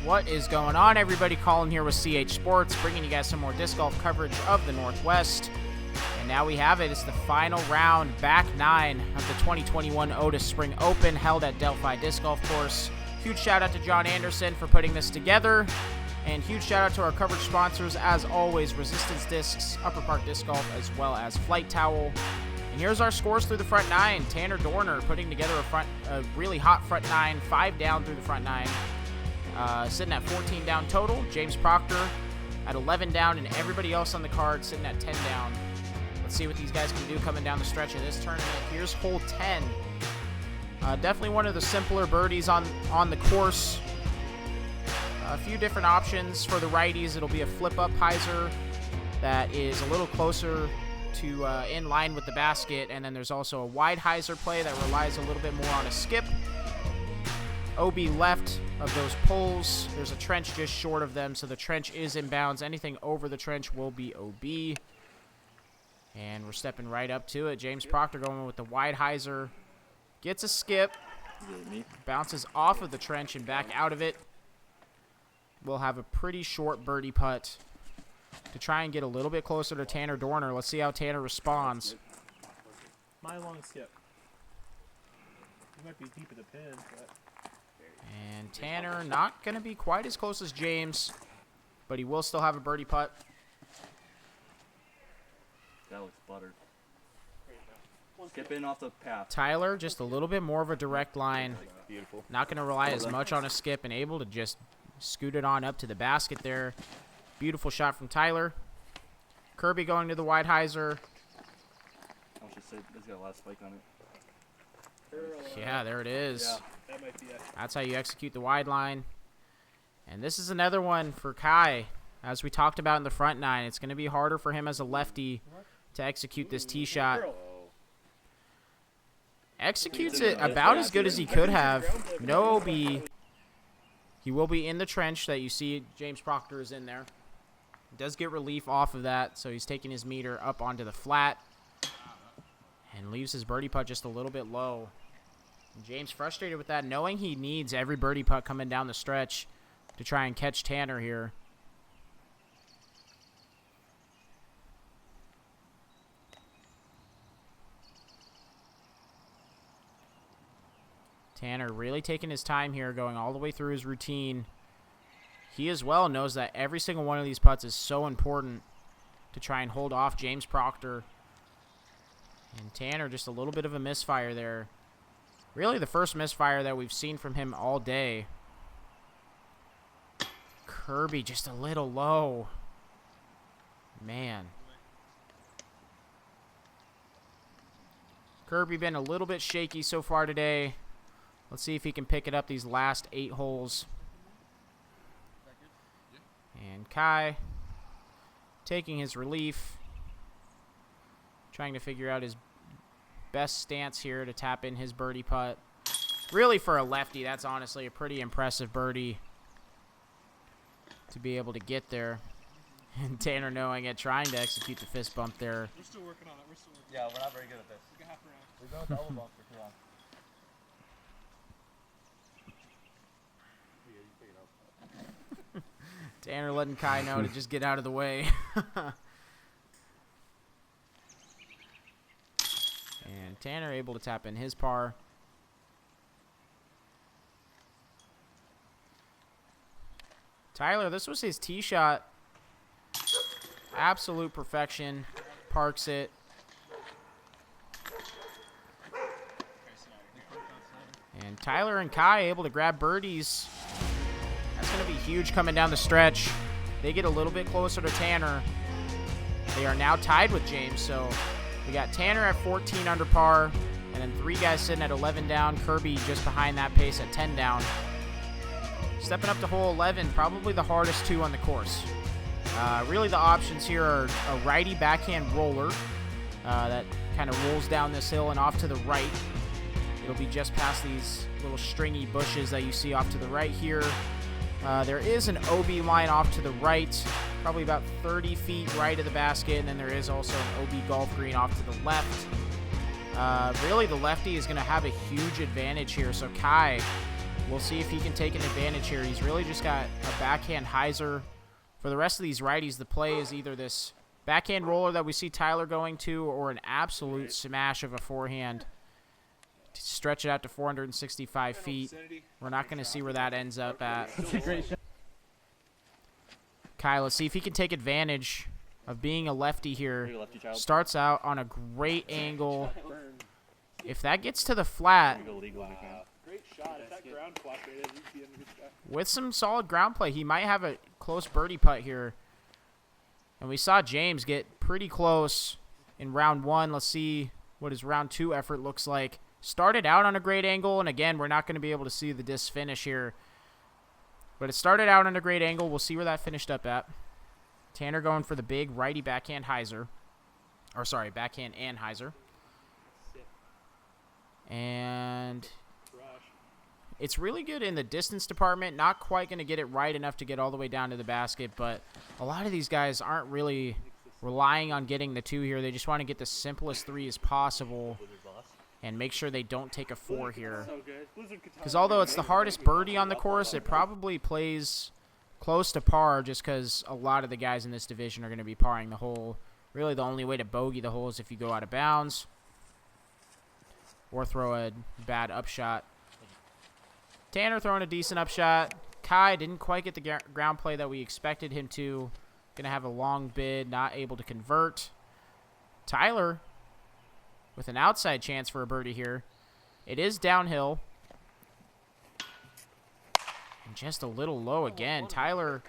What is going on, everybody? Colin here with CH Sports, bringing you guys some more disc golf coverage of the Northwest. And now we have it. It's the final round, back 9 of the 2021 Odus Spring Open held at Delphi Disc Golf Course. Huge shout out to John Anderson for putting this together. And huge shout out to our coverage sponsors, as always, Resistance Discs, Upper Park Disc Golf, as well as Flight Towel. And here's our scores through the front 9. Tanner Dorner putting together a really hot front 9, 5 down through the front 9. Sitting at 14 down total. James Proctor at 11 down, and everybody else on the card sitting at 10 down. Let's see what these guys can do coming down the stretch of this tournament. Here's hole 10. Definitely one of the simpler birdies on the course. A few different options for the righties. It'll be a flip-up hyzer that is a little closer to in line with the basket, and then there's also a wide hyzer play that relies a little bit more on a skip. OB left of those poles. There's a trench just short of them, so the trench is in bounds. Anything over the trench will be OB. And we're stepping right up to it. James Proctor going with the wide hyzer. Gets a skip. Bounces off of the trench and back out of it. We'll have a pretty short birdie putt to try and get a little bit closer to Tanner Dorner. Let's see how Tanner responds. My long skip. You might be deep in the pin, but... And Tanner not going to be quite as close as James, but he will still have a birdie putt. That looks buttered. Skip in off the path. Tyler, just a little bit more of a direct line. Beautiful. Not going to rely as much on a skip and able to just scoot it on up to the basket there. Beautiful shot from Tyler. Kirby going to the wide hyzer. I should say it's got a last spike on it. Yeah, there it is. Yeah. That might be it. That's how you execute the wide line. And this is another one for Kai. As we talked about in the front 9, it's going to be harder for him as a lefty to execute this tee shot. Executes it about as good as he could have. No OB. He will be in the trench that you see James Proctor is in there. Does get relief off of that, so he's taking his meter up onto the flat. And leaves his birdie putt just a little bit low. James frustrated with that, knowing he needs every birdie putt coming down the stretch to try and catch Tanner here. Tanner really taking his time here, going all the way through his routine. He as well knows that every single one of these putts is so important to try and hold off James Proctor. And Tanner, just a little bit of a misfire there. Really the first misfire that we've seen from him all day. Kirby just a little low. Man. Kirby been a little bit shaky so far today. Let's see if he can pick it up these last 8 holes. And Kai taking his relief. Trying to figure out his best stance here to tap in his birdie putt. Really, for a lefty, that's honestly a pretty impressive birdie to be able to get there. And Tanner knowing it, trying to execute the fist bump there. We're still working on it. We're still working. Yeah, we're not very good at this. Like a half round. We've been with the elbow bump for too long. Tanner letting Kai know to just get out of the way. And Tanner able to tap in his par. Tyler, this was his tee shot. Absolute perfection. Parks it. And Tyler and Kai able to grab birdies. That's going to be huge coming down the stretch. They get a little bit closer to Tanner. They are now tied with James, so we got Tanner at 14 under par, and then 3 guys sitting at 11 down. Kirby just behind that pace at 10 down. Stepping up to hole 11, probably the hardest 2 on the course. Really the options here are a righty backhand roller that kind of rolls down this hill and off to the right. It'll be just past these little stringy bushes that you see off to the right here. There is an OB line off to the right, probably about 30 feet right of the basket, and then there is also an OB golf green off to the left. Really, the lefty is going to have a huge advantage here, so Kai We'll see if he can take an advantage here. He's really just got a backhand hyzer. For the rest of these righties, the play is either this backhand roller that we see Tyler going to or an absolute smash of a forehand to stretch it out to 465 feet. We're not going to see where that ends up at. That's a great shot. Kai, let's see if he can take advantage of being a lefty here. Lefty child. Starts out on a great angle. If that gets to the flat, Great shot. If that ground flop right is, he'd be in a good spot. with some solid ground play, he might have a close birdie putt here. And we saw James get pretty close in round 1. Let's see what his round 2 effort looks like. Started out on a great angle, and again, we're not going to be able to see the disc finish here. But it started out on a great angle. We'll see where that finished up at. Tanner going for the big righty backhand hyzer. Or sorry, backhand and hyzer. And it's really good in the distance department. Not quite going to get it right enough to get all the way down to the basket, but a lot of these guys aren't really relying on getting the 2 here. They just want to get the simplest 3 as possible and make sure they don't take a 4 here. Because although it's the hardest birdie on the course, it probably plays close to par just because a lot of the guys in this division are going to be parring the hole. Really the only way to bogey the hole is if you go out of bounds or throw a bad upshot. Tanner throwing a decent upshot. Kai didn't quite get the ground play that we expected him to. Going to have a long bid, not able to convert. Tyler with an outside chance for a birdie here. It is downhill. And just a little low again. Tyler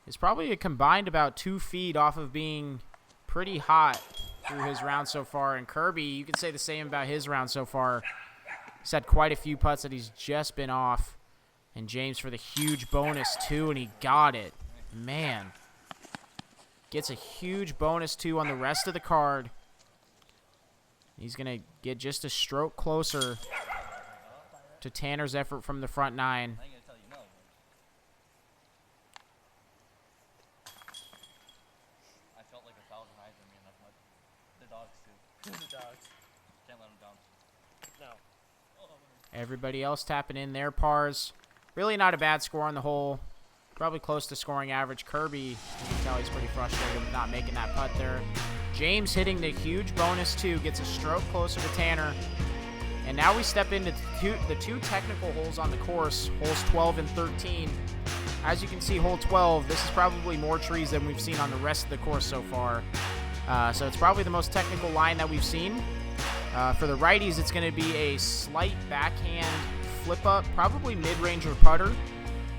is probably combined about 2 feet off of being pretty hot through his round so far. And Kirby, you can say the same about his round so far. He's had quite a few putts that he's just been off. And James for the huge bonus, too, and he got it. Man. Gets a huge bonus, too, on the rest of the card. He's going to get just a stroke closer to Tanner's effort from the front 9. I felt like 1,000 eyes on me enough. The dogs, too. The dogs. Can't let them down. No. Everybody else tapping in their pars. Really not a bad score on the hole. Probably close to scoring average. Kirby, you can tell he's pretty frustrated with not making that putt there. James hitting the huge bonus, too. Gets a stroke closer to Tanner. And now we step into the two technical holes on the course, holes 12 and 13. As you can see, hole 12, this is probably more trees than we've seen on the rest of the course so far. So it's probably the most technical line that we've seen. For the righties, it's going to be a slight backhand flip-up, probably mid-range or putter.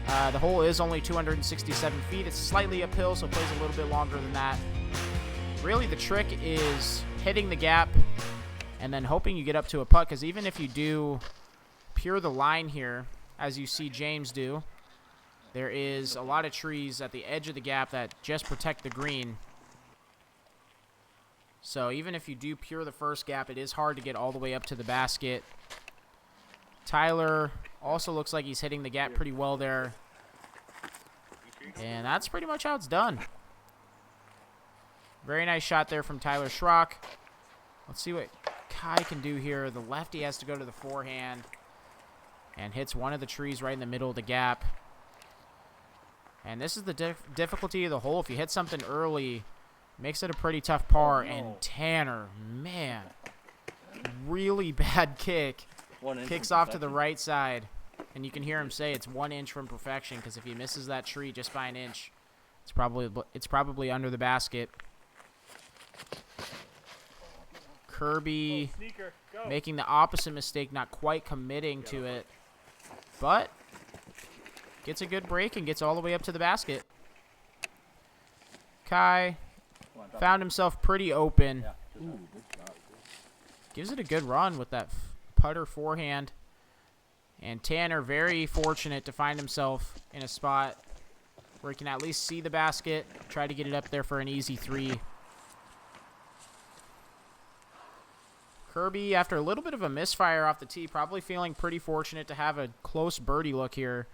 The hole is only 267 feet. It's slightly uphill, so it plays a little bit longer than that. Really, the trick is hitting the gap and then hoping you get up to a putt, because even if you do pure the line here, as you see James do, there is a lot of trees at the edge of the gap that just protect the green. So even if you do pure the first gap, it is hard to get all the way up to the basket. Tyler also looks like he's hitting the gap pretty well there. And that's pretty much how it's done. Very nice shot there from Tyler Schrock. Let's see what Kai can do here. The lefty has to go to the forehand and hits one of the trees right in the middle of the gap. And this is the difficulty of the hole. If you hit something early, makes it a pretty tough par. And Tanner, man, really bad kick. Kicks off to the right side. And you can hear him say it's 1 inch from perfection, because if he misses that tree just by an inch, it's probably under the basket. Kirby making the opposite mistake, not quite committing to it, but gets a good break and gets all the way up to the basket. Kai found himself pretty open. Gives it a good run with that putter forehand. And Tanner very fortunate to find himself in a spot where he can at least see the basket, try to get it up there for an easy 3. Kirby, after a little bit of a misfire off the tee, probably feeling pretty fortunate to have a close birdie look here.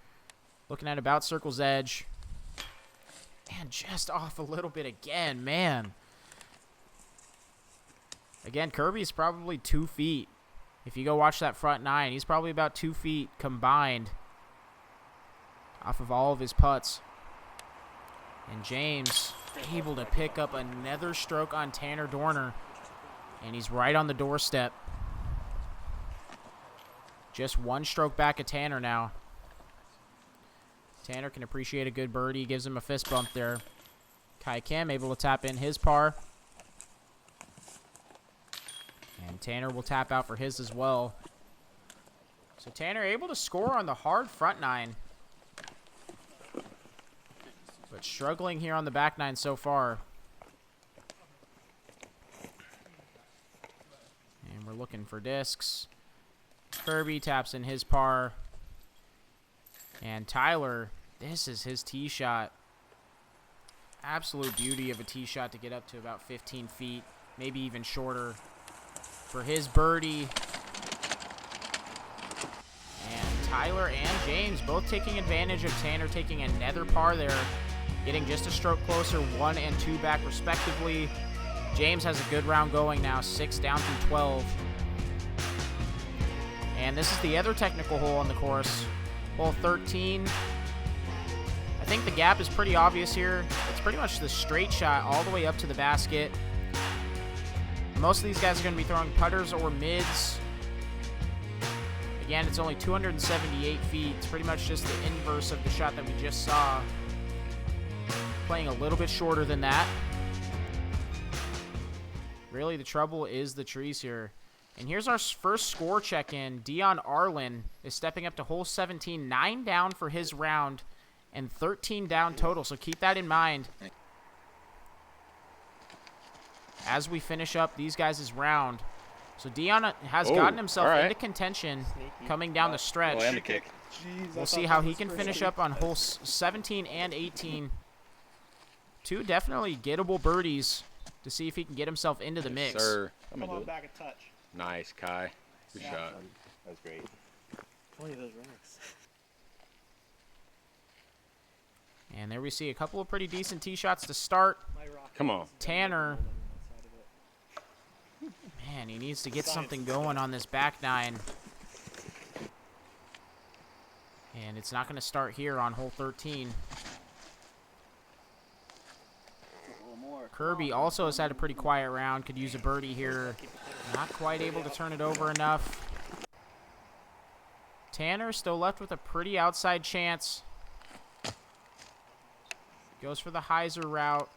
Looking at about circle's edge. And just off a little bit again, man. Again, Kirby's probably 2 feet. If you go watch that front nine, he's probably about 2 feet combined off of all of his putts. And James able to pick up another stroke on Tanner Dorner. And he's right on the doorstep. Just 1 stroke back of Tanner now. Tanner can appreciate a good birdie. Gives him a fist bump there. Kai Kim able to tap in his par. And Tanner will tap out for his as well. So Tanner able to score on the hard front nine. But struggling here on the back nine so far. And we're looking for discs. Kirby taps in his par. And Tyler, this is his tee shot. Absolute beauty of a tee shot to get up to about 15 feet, maybe even shorter. For his birdie. And Tyler and James both taking advantage of Tanner taking another par there. Getting just a stroke closer, 1 and 2 back respectively. James has a good round going now, 6 down through 12. And this is the other technical hole on the course. Hole 13. I think the gap is pretty obvious here. It's pretty much the straight shot all the way up to the basket. Most of these guys are going to be throwing putters or mids. Again, it's only 278 feet. It's pretty much just the inverse of the shot that we just saw. Playing a little bit shorter than that. Really, the trouble is the trees here. And here's our first score check-in. Dion Arlen is stepping up to hole 17. 9 down for his round and 13 down total. So keep that in mind as we finish up these guys' round. So Dion has gotten himself into contention coming down the stretch. And the kick. Jeez, We'll see how he can finish up on holes 17 and 18. 2 definitely gettable birdies to see if he can get himself into the mix. Sir. Come on back a touch. Nice, Kai. Good shot. That was great. 20 of those rocks. And there we see a couple of pretty decent tee shots to start. My rock Come on. Tanner. Man, he needs to get something going on this back nine. And it's not going to start here on hole 13. Kirby also has had a pretty quiet round. Could use a birdie here. Not quite able to turn it over enough. Tanner still left with a pretty outside chance. Goes for the hyzer route.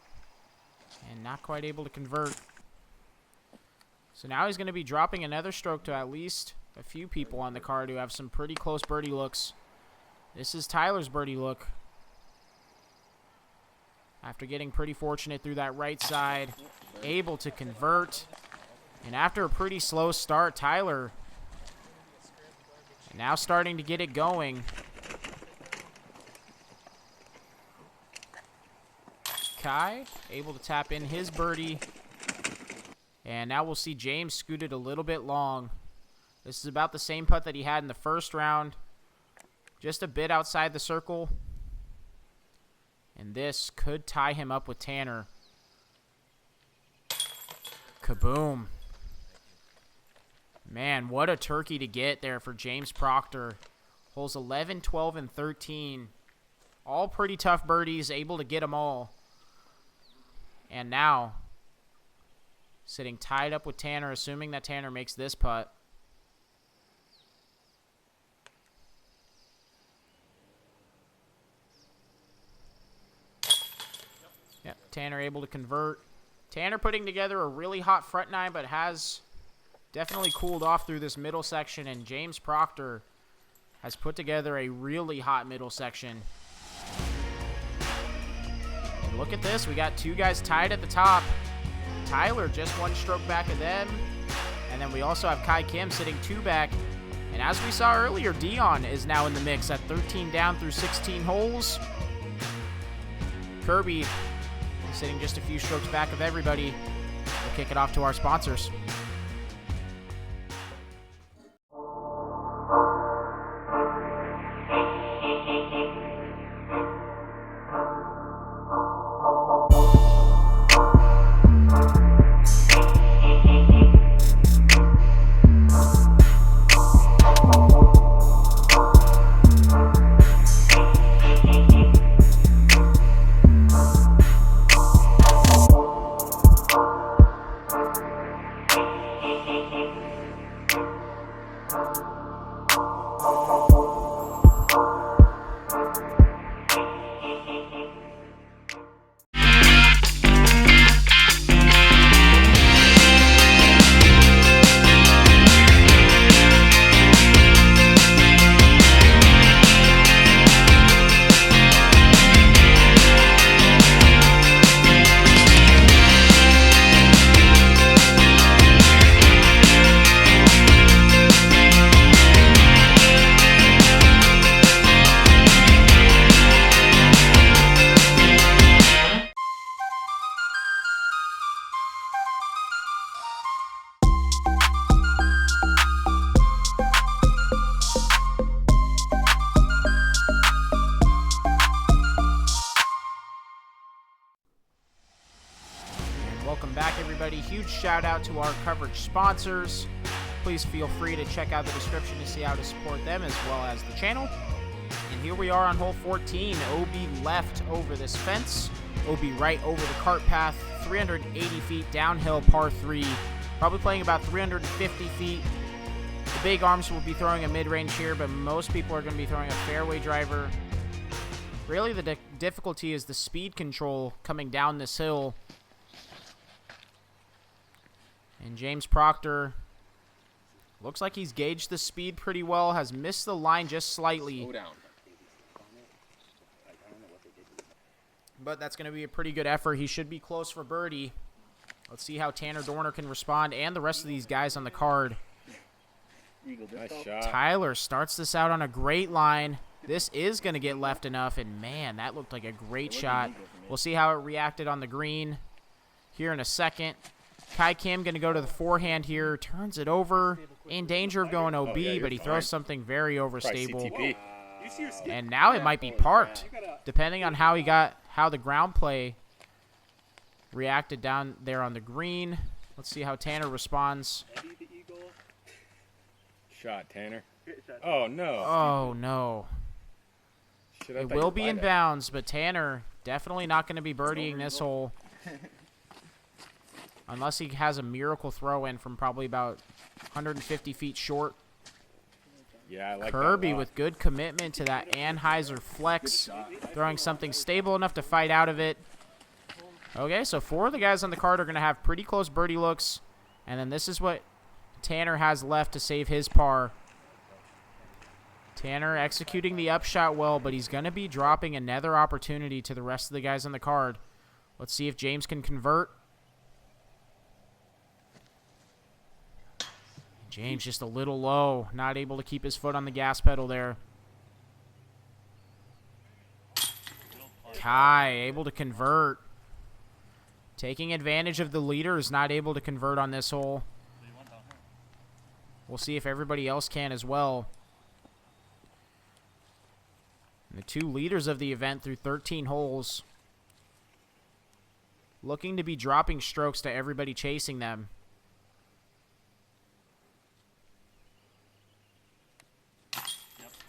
And not quite able to convert. So now he's going to be dropping another stroke to at least a few people on the card who have some pretty close birdie looks. This is Tyler's birdie look. After getting pretty fortunate through that right side, able to convert. And after a pretty slow start, Tyler now starting to get it going. Kai able to tap in his birdie. And now we'll see James scooted a little bit long. This is about the same putt that he had in the first round. Just a bit outside the circle. And this could tie him up with Tanner. Kaboom. Man, what a turkey to get there for James Proctor. Holes 11, 12, and 13. All pretty tough birdies, able to get them all. And now, sitting tied up with Tanner, assuming that Tanner makes this putt. Yep, Tanner able to convert. Tanner putting together a really hot front nine, but has definitely cooled off through this middle section, and James Proctor has put together a really hot middle section. And look at this, we got 2 guys tied at the top. Tyler just 1 stroke back of them, and then we also have Kai Kim sitting 2 back. And as we saw earlier, Dion is now in the mix at 13 down through 16 holes. Kirby sitting just a few strokes back of everybody. We'll kick it off to our sponsors. welcome back, everybody. Huge shout out to our coverage sponsors. Please feel free to check out the description to see how to support them as well as the channel. And here we are on hole 14. OB left over this fence. OB right over the cart path. 380 feet downhill par 3. Probably playing about 350 feet. The big arms will be throwing a mid-range here, but most people are going to be throwing a fairway driver. Really, the difficulty is the speed control coming down this hill. And James Proctor looks like he's gauged the speed pretty well, has missed the line just slightly. Slow down. But that's going to be a pretty good effort. He should be close for birdie. Let's see how Tanner Dorner can respond and the rest of these guys on the card. Nice shot. Tyler starts this out on a great line. This is going to get left enough, and man, that looked like a great shot. We'll see how it reacted on the green here in a second. Kai Kim going to go to the forehand here, turns it over, in danger of going OB, but he throws something very overstable. CTP. And now it might be parked, depending on how the ground play reacted down there on the green. Let's see how Tanner responds. Shot, Tanner. Oh, no. Oh, no. Shit, I It thought will you'd be buy in that. bounds, but Tanner definitely not going to be birdieing this hole. Unless he has a miracle throw in from probably about 150 feet short. Yeah, I like Kirby that a lot. with good commitment to that Anheuser flex. Throwing something stable enough to fight out of it. Okay, so 4 of the guys on the card are going to have pretty close birdie looks. And then this is what Tanner has left to save his par. Tanner executing the upshot well, but he's going to be dropping another opportunity to the rest of the guys on the card. Let's see if James can convert. James just a little low, not able to keep his foot on the gas pedal there. Kai able to convert. Taking advantage of the leader is not able to convert on this hole. We'll see if everybody else can as well. And the 2 leaders of the event through 13 holes looking to be dropping strokes to everybody chasing them.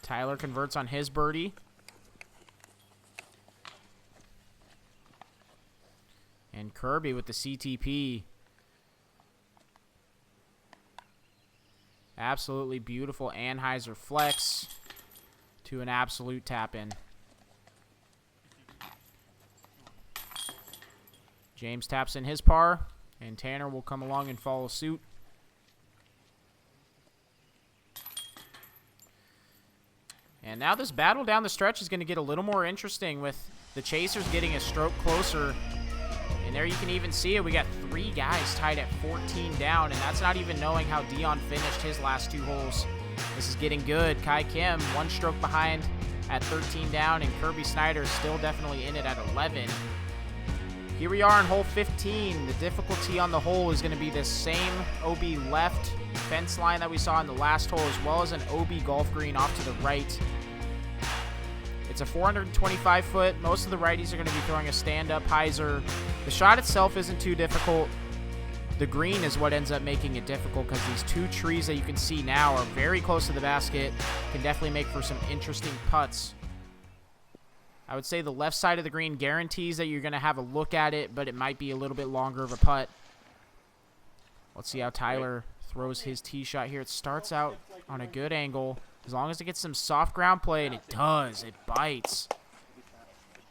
Tyler converts on his birdie. And Kirby with the CTP. Absolutely beautiful Anheuser flex to an absolute tap-in. James taps in his par, and Tanner will come along and follow suit. And now this battle down the stretch is going to get a little more interesting with the chasers getting a stroke closer. And there you can even see it. We got 3 guys tied at 14 down, and that's not even knowing how Dion finished his last 2 holes. This is getting good. Kai Kim, 1 stroke behind at 13 down, and Kirby Snyder still definitely in it at 11. Here we are on hole 15. The difficulty on the hole is going to be this same OB left fence line that we saw in the last hole, as well as an OB golf green off to the right. It's a 425-foot. Most of the righties are going to be throwing a stand-up hyzer. The shot itself isn't too difficult. The green is what ends up making it difficult because these 2 trees that you can see now are very close to the basket. Can definitely make for some interesting putts. I would say the left side of the green guarantees that you're going to have a look at it, but it might be a little bit longer of a putt. Let's see how Tyler throws his tee shot here. It starts out on a good angle. As long as it gets some soft ground play, and it does. It bites.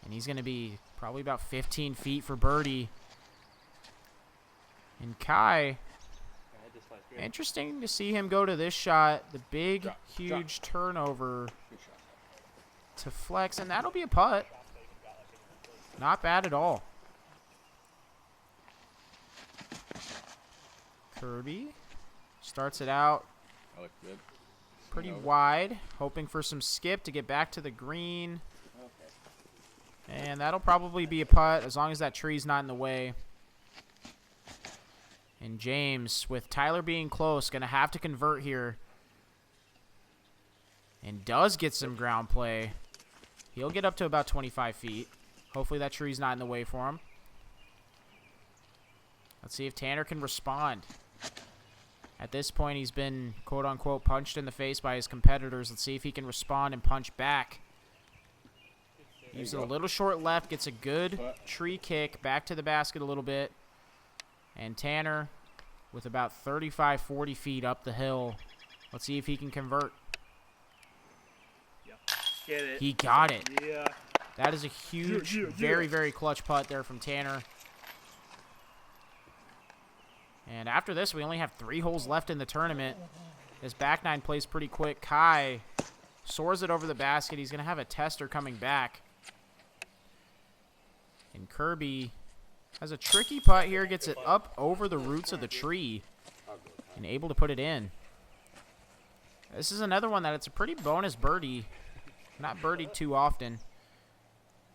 And he's going to be probably about 15 feet for birdie. And Kai, interesting to see him go to this shot. The big, huge turnover to flex, and that'll be a putt. Not bad at all. Kirby starts it out That looked good. pretty wide, hoping for some skip to get back to the green. And that'll probably be a putt as long as that tree's not in the way. And James, with Tyler being close, going to have to convert here. And does get some ground play. He'll get up to about 25 feet. Hopefully that tree's not in the way for him. Let's see if Tanner can respond. At this point, he's been, quote-unquote, punched in the face by his competitors. Let's see if he can respond and punch back. Uses a little short left, gets a good tree kick back to the basket a little bit. And Tanner with about 35, 40 feet up the hill. Let's see if he can convert. Yeah. Get it. He got it. Yeah. That is a huge, very, very clutch putt there from Tanner. And after this, we only have 3 holes left in the tournament. This back nine plays pretty quick. Kai soars it over the basket. He's going to have a tester coming back. And Kirby has a tricky putt here. Gets it up over the roots of the tree. And able to put it in. This is another one that it's a pretty bonus birdie. Not birdied too often.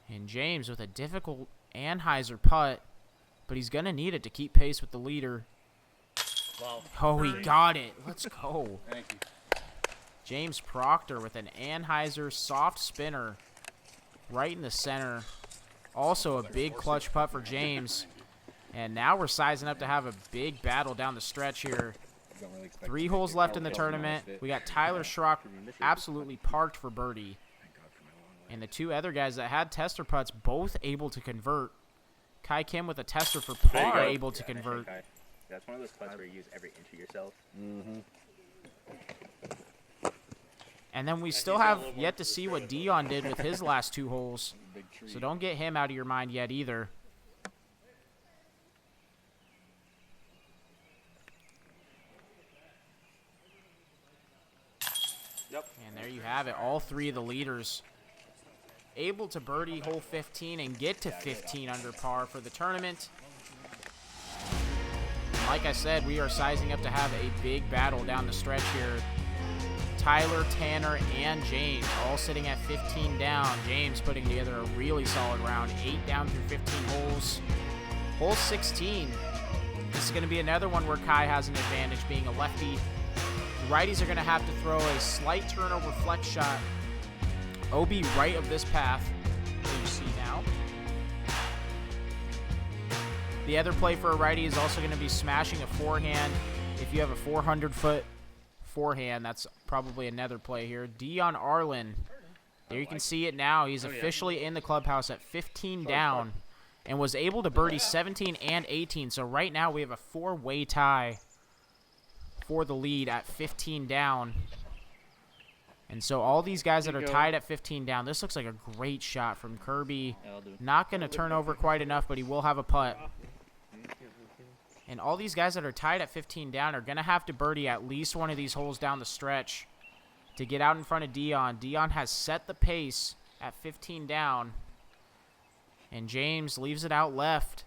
And James with a difficult Anheuser putt. But he's going to need it to keep pace with the leader. Wow. Oh, he got it. Let's go. Thank you. James Proctor with an Anheuser soft spinner right in the center. Also a big clutch putt for James. And now we're sizing up to have a big battle down the stretch here. 3 holes left in the tournament. We got Tyler Schrock absolutely parked for birdie. And the 2 other guys that had tester putts both able to convert. Kai Kim with a tester for par able to convert. That's one of those putts where you use every inch of yourself. Mm-hmm. And then we still have yet to see what Dion did with his last 2 holes. So don't get him out of your mind yet either. Yep. And there you have it. All 3 of the leaders able to birdie hole 15 and get to 15 under par for the tournament. Like I said, we are sizing up to have a big battle down the stretch here. Tyler, Tanner, and James all sitting at 15 down. James putting together a really solid round. 8 down through 15 holes. Hole 16. This is going to be another one where Kai has an advantage being a lefty. The righties are going to have to throw a slight turnover flex shot. OB right of this path that you see now. The other play for a righty is also going to be smashing a forehand. If you have a 400-foot forehand, that's probably another play here. Dion Arlen. There you can see it now. He's officially in the clubhouse at 15 down and was able to birdie 17 and 18. So right now we have a 4-way tie for the lead at 15 down. And so all these guys that are tied at 15 down, this looks like a great shot from Kirby. Not going to turn over quite enough, but he will have a putt. And all these guys that are tied at 15 down are going to have to birdie at least one of these holes down the stretch to get out in front of Dion. Dion has set the pace at 15 down. And James leaves it out left.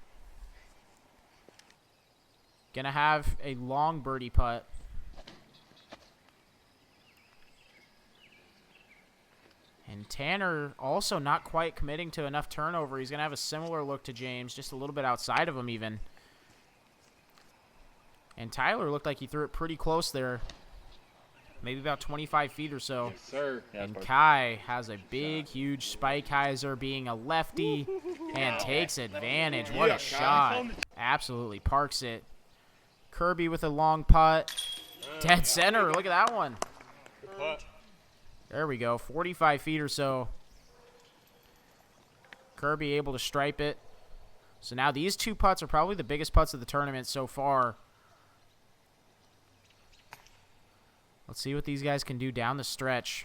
Going to have a long birdie putt. And Tanner also not quite committing to enough turnover. He's going to have a similar look to James, just a little bit outside of him even. And Tyler looked like he threw it pretty close there. Maybe about 25 feet or so. Yes, sir. And Kai has a big, huge spike hyzer being a lefty and takes advantage. What a shot. Absolutely parks it. Kirby with a long putt. Dead center. Look at that one. Good putt. There we go. 45 feet or so. Kirby able to stripe it. So now these 2 putts are probably the biggest putts of the tournament so far. Let's see what these guys can do down the stretch.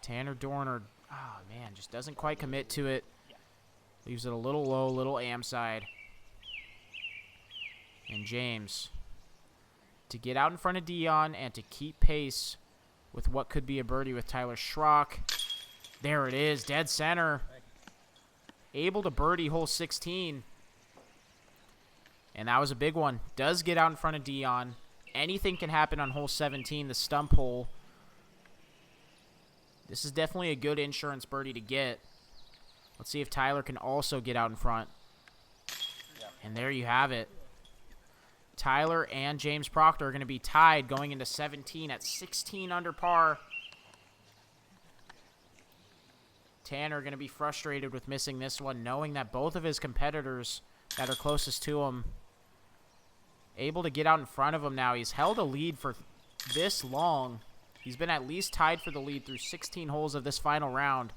Tanner Dorner, oh man, just doesn't quite commit to it. Leaves it a little low, little am side. And James to get out in front of Dion and to keep pace with what could be a birdie with Tyler Schrock. There it is, dead center. Able to birdie hole 16. And that was a big one. Does get out in front of Dion. Anything can happen on hole 17, the stump hole. This is definitely a good insurance birdie to get. Let's see if Tyler can also get out in front. And there you have it. Tyler and James Proctor are going to be tied going into 17 at 16 under par. Tanner going to be frustrated with missing this one, knowing that both of his competitors that are closest to him able to get out in front of him now. He's held a lead for this long. He's been at least tied for the lead through 16 holes of this final round.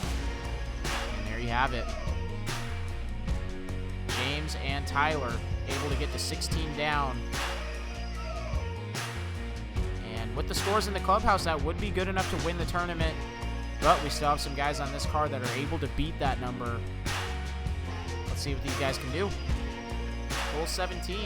And there you have it. James and Tyler able to get to 16 down. And with the scores in the clubhouse, that would be good enough to win the tournament. But we still have some guys on this card that are able to beat that number. Let's see what these guys can do. Hole 17,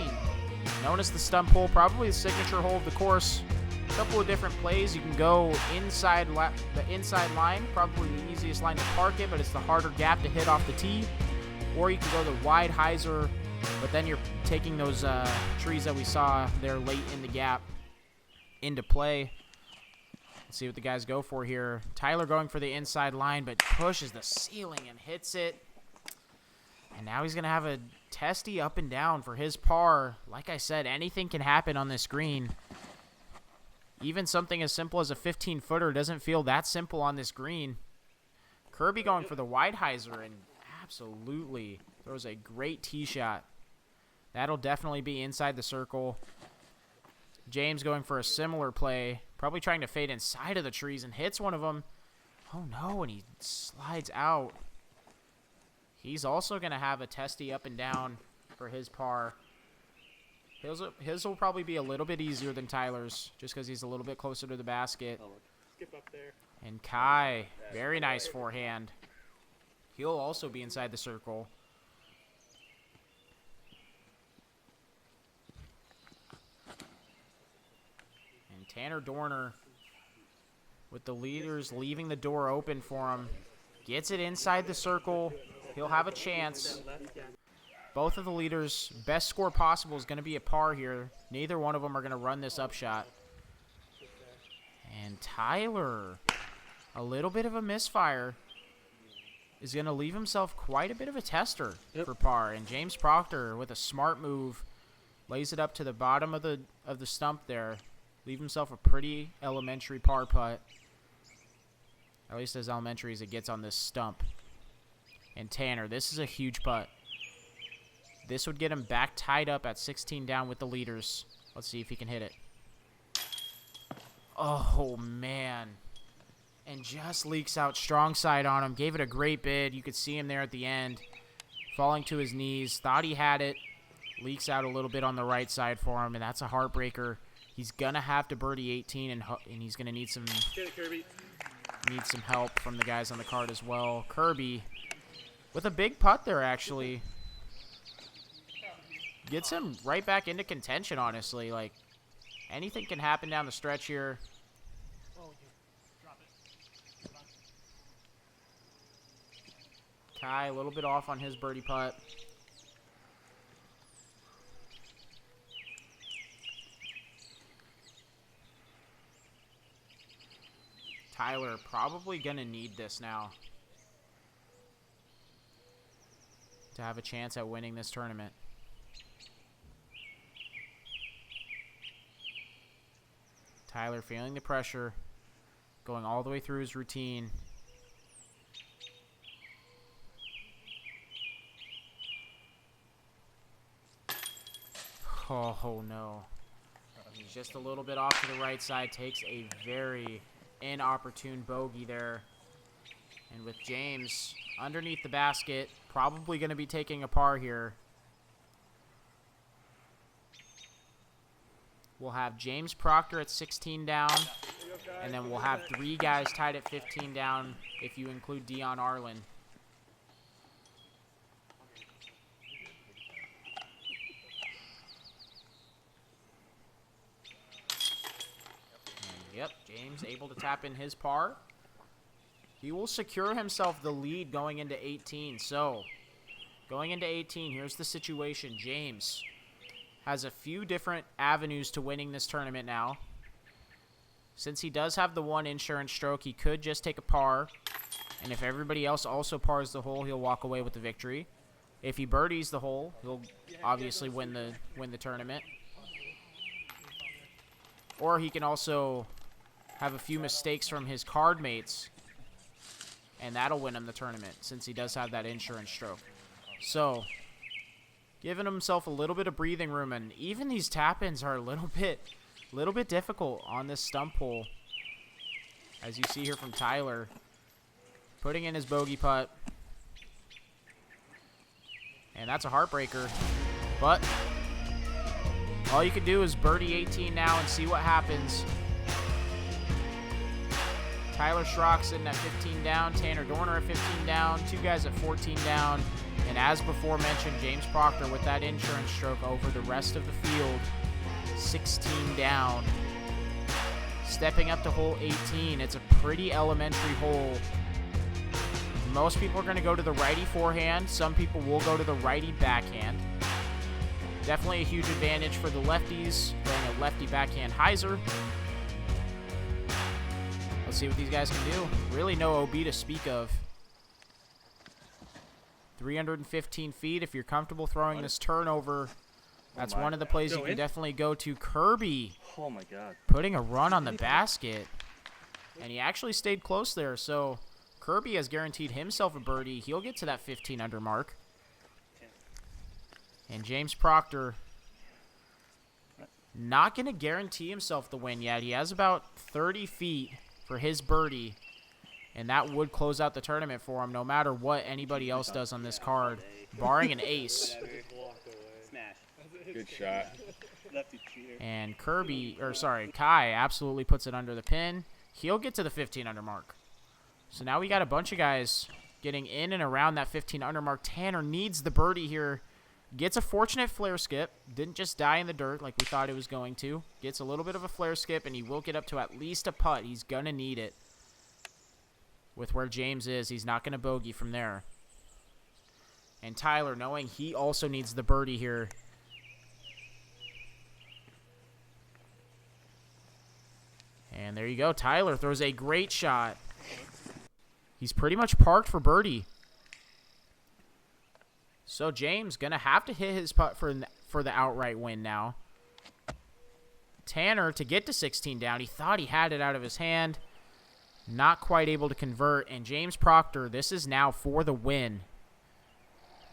known as the stump hole, probably the signature hole of the course. A couple of different plays. You can go inside the inside line, probably the easiest line to park it, but it's the harder gap to hit off the tee. Or you can go the wide hyzer, but then you're taking those trees that we saw there late in the gap into play. Let's see what the guys go for here. Tyler going for the inside line, but pushes the ceiling and hits it. And now he's going to have a testy up and down for his par. Like I said, anything can happen on this green. Even something as simple as a 15-footer doesn't feel that simple on this green. Kirby going for the wide hyzer and absolutely throws a great tee shot. That'll definitely be inside the circle. James going for a similar play, probably trying to fade inside of the trees and hits one of them. Oh no, and he slides out. He's also going to have a testy up and down for his par. His will probably be a little bit easier than Tyler's, just because he's a little bit closer to the basket. Skip up there. And Kai, very nice forehand. He'll also be inside the circle. And Tanner Dorner, with the leaders leaving the door open for him, gets it inside the circle. He'll have a chance. Both of the leaders' best score possible is going to be a par here. Neither one of them are going to run this upshot. And Tyler, a little bit of a misfire, is going to leave himself quite a bit of a tester for par. And James Proctor, with a smart move, lays it up to the bottom of the stump there. Leave himself a pretty elementary par putt. At least as elementary as it gets on this stump. And Tanner, this is a huge putt. This would get him back tied up at 16 down with the leaders. Let's see if he can hit it. Oh, man. And just leaks out strong side on him. Gave it a great bid. You could see him there at the end. Falling to his knees. Thought he had it. Leaks out a little bit on the right side for him, and that's a heartbreaker. He's going to have to birdie 18, and he's going to need some, help from the guys on the card as well. Kirby, with a big putt there, actually. Gets him right back into contention, honestly. Like, anything can happen down the stretch here. Kai, a little bit off on his birdie putt. Tyler probably going to need this now to have a chance at winning this tournament. Tyler feeling the pressure, going all the way through his routine. Oh, no. He's just a little bit off to the right side. Takes a very inopportune bogey there. And with James underneath the basket, probably going to be taking a par here. We'll have James Proctor at 16 down. And then we'll have 3 guys tied at 15 down if you include Dion Arlen. Yep, James able to tap in his par. He will secure himself the lead going into 18. So, going into 18, here's the situation. James has a few different avenues to winning this tournament now. Since he does have the one insurance stroke, he could just take a par. And if everybody else also pars the hole, he'll walk away with the victory. If he birdies the hole, he'll obviously win the tournament. Or he can also have a few mistakes from his card mates and that'll win him the tournament since he does have that insurance stroke. So, giving himself a little bit of breathing room, and even these tap-ins are a little bit difficult on this stump hole. As you see here from Tyler, putting in his bogey putt. And that's a heartbreaker. But all you can do is birdie 18 now and see what happens. Tyler Schrock sitting at 15 down. Tanner Dorner at 15 down. Two guys at 14 down. And as before mentioned, James Proctor with that insurance stroke over the rest of the field. 16 down. Stepping up to hole 18. It's a pretty elementary hole. Most people are going to go to the righty forehand. Some people will go to the righty backhand. Definitely a huge advantage for the lefties, going a lefty backhand hyzer. Let's see what these guys can do. Really no OB to speak of. 315 feet. If you're comfortable throwing this turnover, that's one of the plays you can definitely go to. Kirby. Oh my God. Putting a run on the basket. And he actually stayed close there, so Kirby has guaranteed himself a birdie. He'll get to that 15 under mark. And James Proctor not going to guarantee himself the win yet. He has about 30 feet for his birdie, and that would close out the tournament for him no matter what anybody else does on this card, barring an ace. Good shot. And Kai absolutely puts it under the pin. He'll get to the 15 under mark. So now we got a bunch of guys getting in and around that 15 under mark. Tanner needs the birdie here. Gets a fortunate flare skip. Didn't just die in the dirt like we thought it was going to. Gets a little bit of a flare skip, and he will get up to at least a putt. He's going to need it. With where James is, he's not going to bogey from there. And Tyler, knowing he also needs the birdie here. And there you go. Tyler throws a great shot. He's pretty much parked for birdie. So James going to have to hit his putt for the outright win now. Tanner to get to 16 down. He thought he had it out of his hand. Not quite able to convert. And James Proctor, this is now for the win.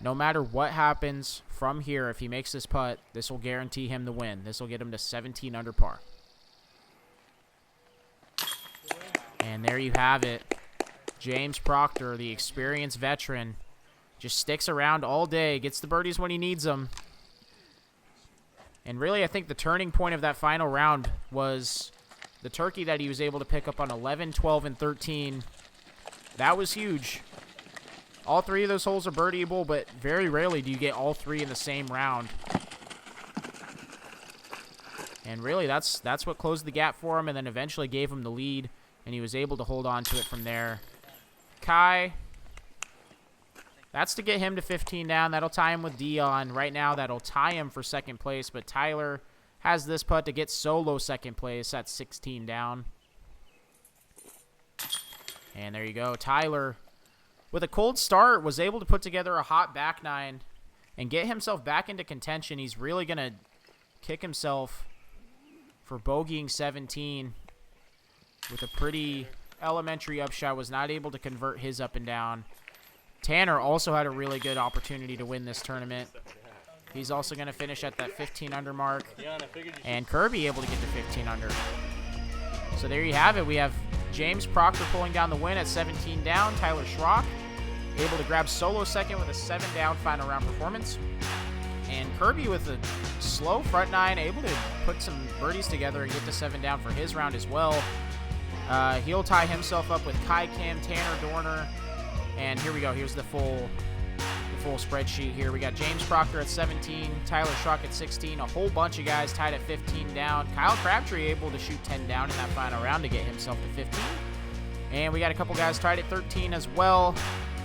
No matter what happens from here, if he makes this putt, this will guarantee him the win. This will get him to 17 under par. And there you have it. James Proctor, the experienced veteran, just sticks around all day, gets the birdies when he needs them. And really, I think the turning point of that final round was the turkey that he was able to pick up on 11, 12, and 13. That was huge. All three of those holes are birdieable, but very rarely do you get all three in the same round. And really, that's what closed the gap for him and then eventually gave him the lead, and he was able to hold on to it from there. Kai, that's to get him to 15 down. That'll tie him with Dion. Right now, that'll tie him for second place, but Tyler has this putt to get solo second place at 16 down. And there you go. Tyler, with a cold start, was able to put together a hot back nine and get himself back into contention. He's really going to kick himself for bogeying 17 with a pretty elementary upshot. Was not able to convert his up and down. Tanner also had a really good opportunity to win this tournament. He's also going to finish at that 15 under mark. And Kirby able to get to 15 under. So there you have it. We have James Proctor pulling down the win at 17 down. Tyler Schrock able to grab solo second with a 7 down final round performance. And Kirby with a slow front nine, able to put some birdies together and get to 7 down for his round as well. He'll tie himself up with Kai Kim, Tanner Dorner, and here we go. Here's the full spreadsheet here. We got James Proctor at 17, Tyler Schrock at 16, a whole bunch of guys tied at 15 down. Kyle Crabtree able to shoot 10 down in that final round to get himself to 15. And we got a couple guys tied at 13 as well.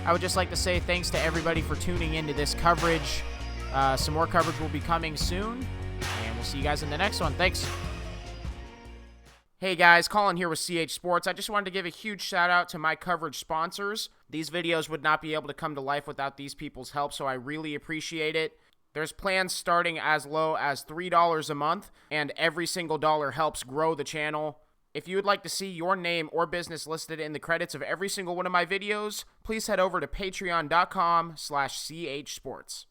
I would just like to say thanks to everybody for tuning into this coverage. Some more coverage will be coming soon, and we'll see you guys in the next one. Thanks. Hey guys, Colin here with CH Sports. I just wanted to give a huge shout out to my coverage sponsors. These videos would not be able to come to life without these people's help, so I really appreciate it. There's plans starting as low as $3 a month, and every single dollar helps grow the channel. If you would like to see your name or business listed in the credits of every single one of my videos, please head over to patreon.com/chsports.